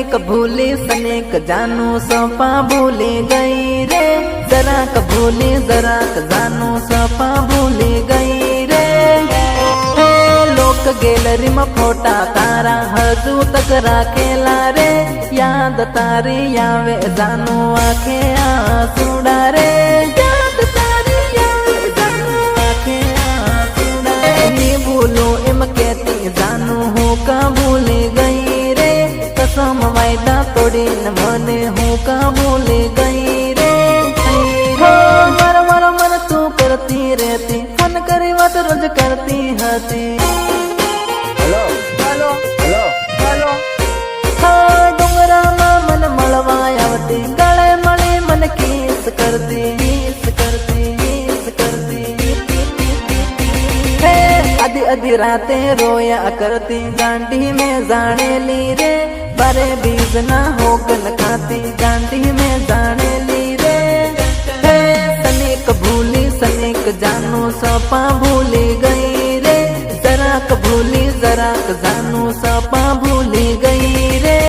Snake भूली snake जानू सपा भूली गई रे, जराक भूली जराक जानू सपा भूली गई रे। लोक गैलरी में फोटा तारा हजू तक राखेला रे, याद तारी आवे जानू आखे आंसुड़ा रे, याद तारी आवे जानू आखे आंसुड़ा रे। नी भूलू एम कहती जानू हूँ का भूली गई रे, कसम वायदा तोड़ी न मने हूँ का भूली गई रे। मर मर मर तू करती रहती, फोन करी बात रोज करती हती। हेलो हेलो हेलो हेलो हाँ डोंगरा में मन मलवा आवती, गले मली मन किस करती, किस करती, किस करती। आधी आधी रातें रोया करती, गांडी में जाने ली रे, बारे बीज ना होकर खाती, गांडी में जाने ली रे। सनेक भूली सनेक जानू सपा भूली गई रे, जराक भूली जराक जानू सपा